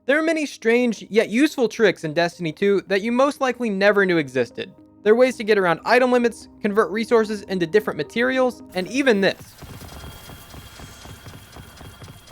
There are many strange yet useful tricks in Destiny 2 that you most likely never knew existed. There are ways to get around item limits, convert resources into different materials, and even this.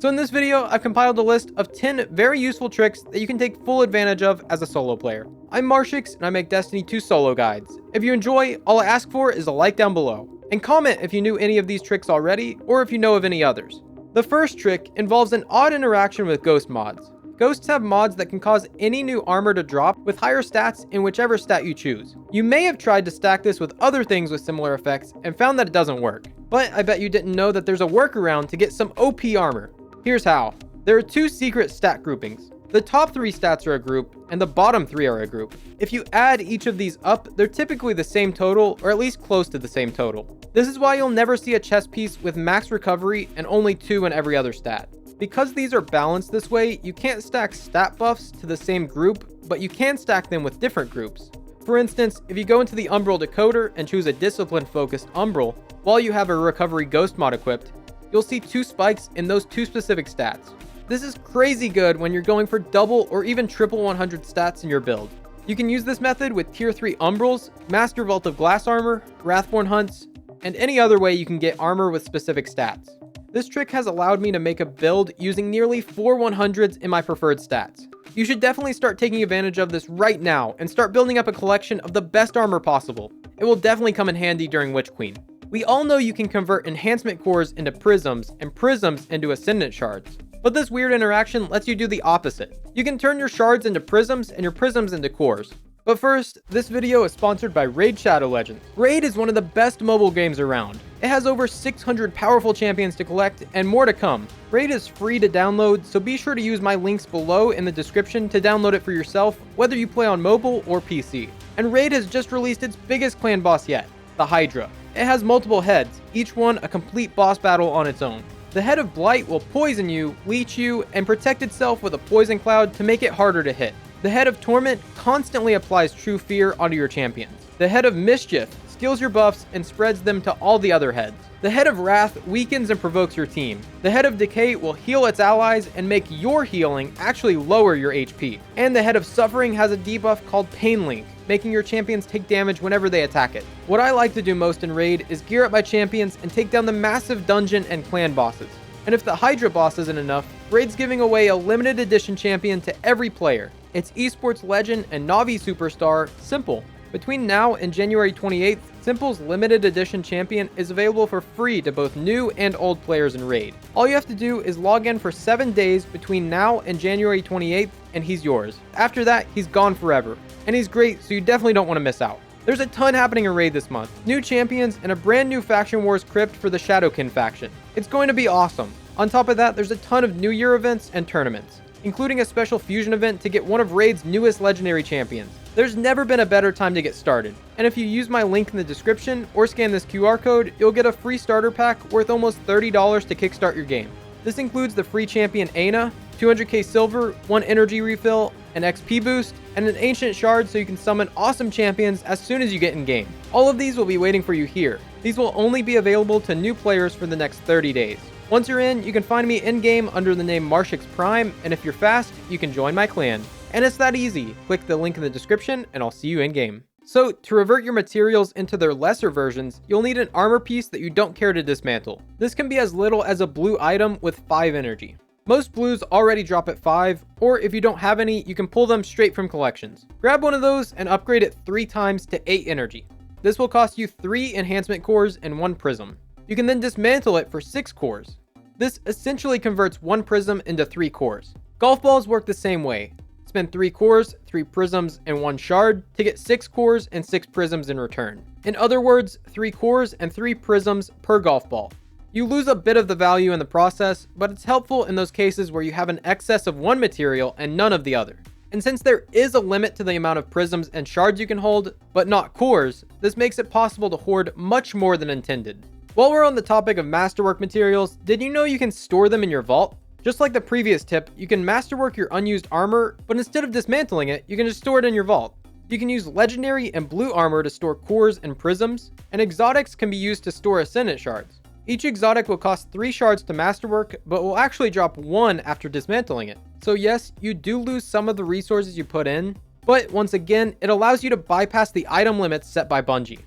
So in this video, I've compiled a list of 10 very useful tricks that you can take full advantage of as a solo player. I'm Marshix, and I make Destiny 2 solo guides. If you enjoy, all I ask for is a like down below. And comment if you knew any of these tricks already, or if you know of any others. The first trick involves an odd interaction with ghost mods. Ghosts have mods that can cause any new armor to drop with higher stats in whichever stat you choose. You may have tried to stack this with other things with similar effects and found that it doesn't work. But I bet you didn't know that there's a workaround to get some OP armor. Here's how. There are two secret stat groupings. The top 3 stats are a group, and the bottom 3 are a group. If you add each of these up, they're typically the same total, or at least close to the same total. This is why you'll never see a chest piece with max recovery and only 2 in every other stat. Because these are balanced this way, you can't stack stat buffs to the same group, but you can stack them with different groups. For instance, if you go into the Umbral Decoder and choose a discipline-focused Umbral, while you have a recovery ghost mod equipped, you'll see 2 spikes in those 2 specific stats. This is crazy good when you're going for double or even triple 100 stats in your build. You can use this method with tier 3 Umbrals, Master Vault of Glass Armor, Wrathborn Hunts, and any other way you can get armor with specific stats. This trick has allowed me to make a build using nearly 4 100s in my preferred stats. You should definitely start taking advantage of this right now and start building up a collection of the best armor possible. It will definitely come in handy during Witch Queen. We all know you can convert enhancement cores into prisms and prisms into ascendant shards. But this weird interaction lets you do the opposite. You can turn your shards into prisms and your prisms into cores. But first, this video is sponsored by Raid Shadow Legends. Raid is one of the best mobile games around. It has over 600 powerful champions to collect and more to come. Raid is free to download, so be sure to use my links below in the description to download it for yourself, whether you play on mobile or PC. And Raid has just released its biggest clan boss yet, the Hydra. It has multiple heads, each one a complete boss battle on its own. The head of Blight will poison you, leech you, and protect itself with a poison cloud to make it harder to hit. The head of Torment constantly applies True Fear onto your champions. The head of Mischief skills your buffs and spreads them to all the other heads. The head of Wrath weakens and provokes your team. The head of Decay will heal its allies and make your healing actually lower your HP. And the head of Suffering has a debuff called Pain Link, making your champions take damage whenever they attack it. What I like to do most in Raid is gear up my champions and take down the massive dungeon and clan bosses. And if the Hydra boss isn't enough, Raid's giving away a limited edition champion to every player. It's esports legend and Navi superstar, Simple. Between now and January 28th, Simple's limited edition champion is available for free to both new and old players in Raid. All you have to do is log in for 7 days between now and January 28th, and he's yours. After that, he's gone forever. And he's great, so you definitely don't want to miss out. There's a ton happening in Raid this month. New champions and a brand new Faction Wars crypt for the Shadowkin faction. It's going to be awesome. On top of that, there's a ton of New Year events and tournaments, including a special fusion event to get one of Raid's newest legendary champions. There's never been a better time to get started. And if you use my link in the description or scan this QR code, you'll get a free starter pack worth almost $30 to kickstart your game. This includes the free champion Aina, 200k silver, 1 energy refill, an XP boost, and an ancient shard so you can summon awesome champions as soon as you get in game. All of these will be waiting for you here. These will only be available to new players for the next 30 days. Once you're in, you can find me in-game under the name Marshix Prime, and if you're fast, you can join my clan. And it's that easy. Click the link in the description, and I'll see you in-game. So, to revert your materials into their lesser versions, you'll need an armor piece that you don't care to dismantle. This can be as little as a blue item with 5 energy. Most blues already drop at 5, or if you don't have any, you can pull them straight from collections. Grab one of those and upgrade it 3 times to 8 energy. This will cost you 3 enhancement cores and 1 prism. You can then dismantle it for 6 cores. This essentially converts 1 prism into 3 cores. Golf balls work the same way. Spend 3 cores, 3 prisms, and 1 shard to get 6 cores and 6 prisms in return. In other words, 3 cores and 3 prisms per golf ball. You lose a bit of the value in the process, but it's helpful in those cases where you have an excess of one material and none of the other. And since there is a limit to the amount of prisms and shards you can hold, but not cores, this makes it possible to hoard much more than intended. While we're on the topic of masterwork materials, did you know you can store them in your vault? Just like the previous tip, you can masterwork your unused armor, but instead of dismantling it, you can just store it in your vault. You can use legendary and blue armor to store cores and prisms, and exotics can be used to store ascendant shards. Each exotic will cost 3 shards to masterwork, but will actually drop 1 after dismantling it. So yes, you do lose some of the resources you put in, but once again, it allows you to bypass the item limits set by Bungie.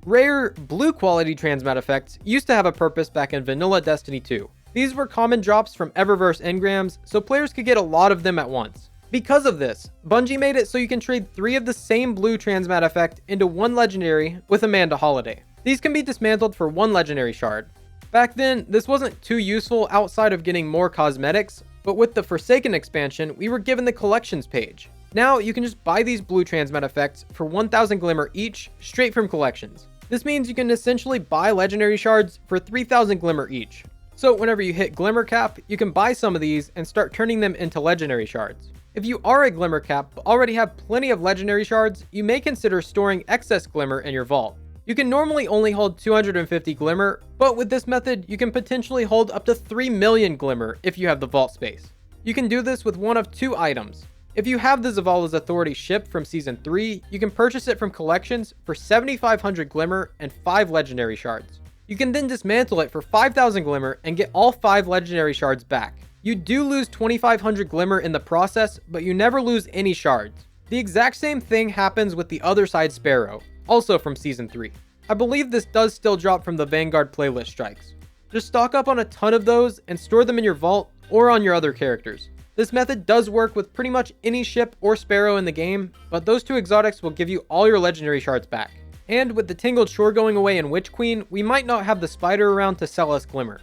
Rare, blue quality transmat effects used to have a purpose back in vanilla Destiny 2. These were common drops from Eververse engrams, so players could get a lot of them at once. Because of this, Bungie made it so you can trade 3 of the same blue transmat effect into 1 legendary with Amanda Holiday. These can be dismantled for 1 legendary shard. Back then, this wasn't too useful outside of getting more cosmetics, but with the Forsaken expansion, we were given the collections page. Now, you can just buy these blue transmat effects for 1000 glimmer each, straight from collections. This means you can essentially buy legendary shards for 3000 glimmer each. So whenever you hit glimmer cap, you can buy some of these and start turning them into legendary shards. If you are a glimmer cap but already have plenty of legendary shards, you may consider storing excess glimmer in your vault. You can normally only hold 250 glimmer, but with this method, you can potentially hold up to 3 million glimmer if you have the vault space. You can do this with one of 2 items. If you have the Zavala's Authority ship from Season 3, you can purchase it from collections for 7,500 glimmer and 5 legendary shards. You can then dismantle it for 5,000 glimmer and get all 5 legendary shards back. You do lose 2,500 glimmer in the process, but you never lose any shards. The exact same thing happens with the other side Sparrow, also from Season 3. I believe this does still drop from the Vanguard playlist strikes. Just stock up on a ton of those and store them in your vault or on your other characters. This method does work with pretty much any ship or Sparrow in the game, but those 2 exotics will give you all your legendary shards back. And with the Tingled Shore going away in Witch Queen, we might not have the spider around to sell us glimmer.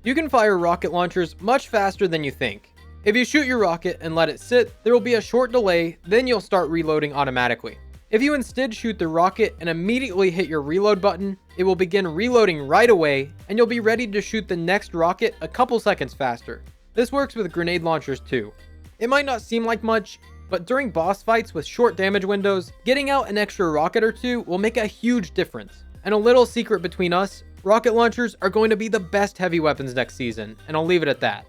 You can fire rocket launchers much faster than you think. If you shoot your rocket and let it sit, there will be a short delay, then you'll start reloading automatically. If you instead shoot the rocket and immediately hit your reload button, it will begin reloading right away, and you'll be ready to shoot the next rocket a couple seconds faster. This works with grenade launchers too. It might not seem like much, but during boss fights with short damage windows, getting out an extra rocket or 2 will make a huge difference. And a little secret between us, rocket launchers are going to be the best heavy weapons next season, and I'll leave it at that.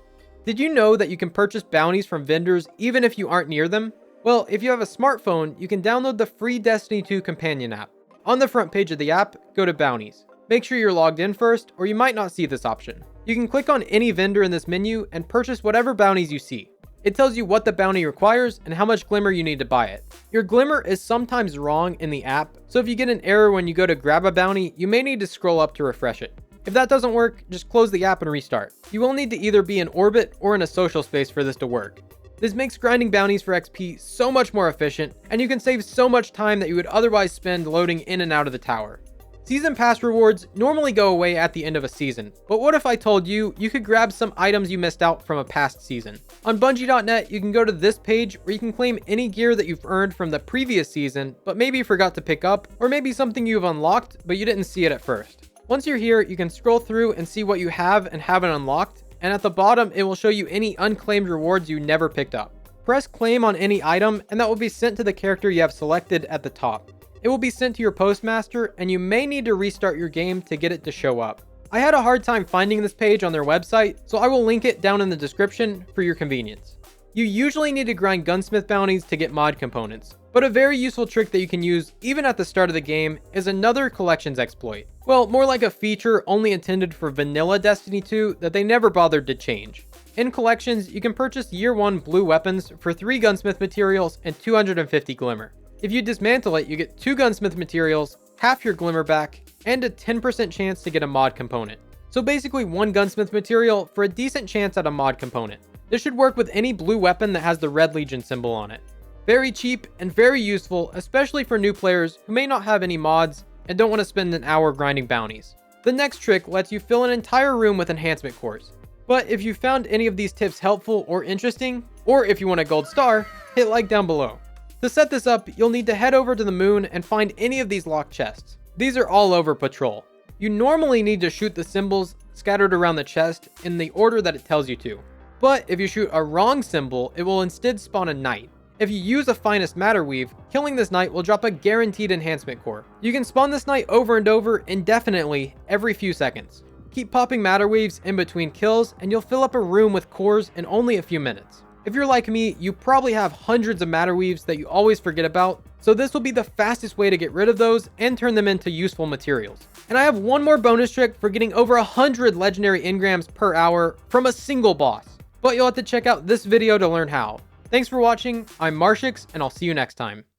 Did you know that you can purchase bounties from vendors even if you aren't near them? Well, if you have a smartphone, you can download the free Destiny 2 companion app. On the front page of the app, go to bounties. Make sure you're logged in first, or you might not see this option. You can click on any vendor in this menu and purchase whatever bounties you see. It tells you what the bounty requires and how much glimmer you need to buy it. Your glimmer is sometimes wrong in the app, so if you get an error when you go to grab a bounty, you may need to scroll up to refresh it. If that doesn't work, just close the app and restart. You will need to either be in orbit or in a social space for this to work. This makes grinding bounties for XP so much more efficient, and you can save so much time that you would otherwise spend loading in and out of the tower. Season Pass rewards normally go away at the end of a season, but what if I told you you could grab some items you missed out from a past season? On Bungie.net, you can go to this page where you can claim any gear that you've earned from the previous season, but maybe you forgot to pick up, or maybe something you've unlocked, but you didn't see it at first. Once you're here, you can scroll through and see what you have and haven't unlocked, and at the bottom, it will show you any unclaimed rewards you never picked up. Press claim on any item, and that will be sent to the character you have selected at the top. It will be sent to your postmaster, and you may need to restart your game to get it to show up. I had a hard time finding this page on their website, so I will link it down in the description for your convenience. You usually need to grind gunsmith bounties to get mod components, but a very useful trick that you can use even at the start of the game is another collections exploit. Well, more like a feature only intended for vanilla Destiny 2 that they never bothered to change. In collections, you can purchase year 1 blue weapons for 3 gunsmith materials and 250 glimmer. If you dismantle it, you get 2 gunsmith materials, half your glimmer back, and a 10% chance to get a mod component. So basically 1 gunsmith material for a decent chance at a mod component. This should work with any blue weapon that has the Red Legion symbol on it. Very cheap and very useful, especially for new players who may not have any mods and don't want to spend an hour grinding bounties. The next trick lets you fill an entire room with enhancement cores. But if you found any of these tips helpful or interesting, or if you want a gold star, hit like down below. To set this up, you'll need to head over to the moon and find any of these locked chests. These are all over patrol. You normally need to shoot the symbols scattered around the chest in the order that it tells you to. But if you shoot a wrong symbol, it will instead spawn a knight. If you use a finest matter weave, killing this knight will drop a guaranteed enhancement core. You can spawn this knight over and over indefinitely every few seconds. Keep popping matter weaves in between kills and you'll fill up a room with cores in only a few minutes. If you're like me, you probably have hundreds of matter weaves that you always forget about, so this will be the fastest way to get rid of those and turn them into useful materials. And I have one more bonus trick for getting over 100 legendary engrams per hour from a single boss, but you'll have to check out this video to learn how. Thanks for watching, I'm Marshix, and I'll see you next time.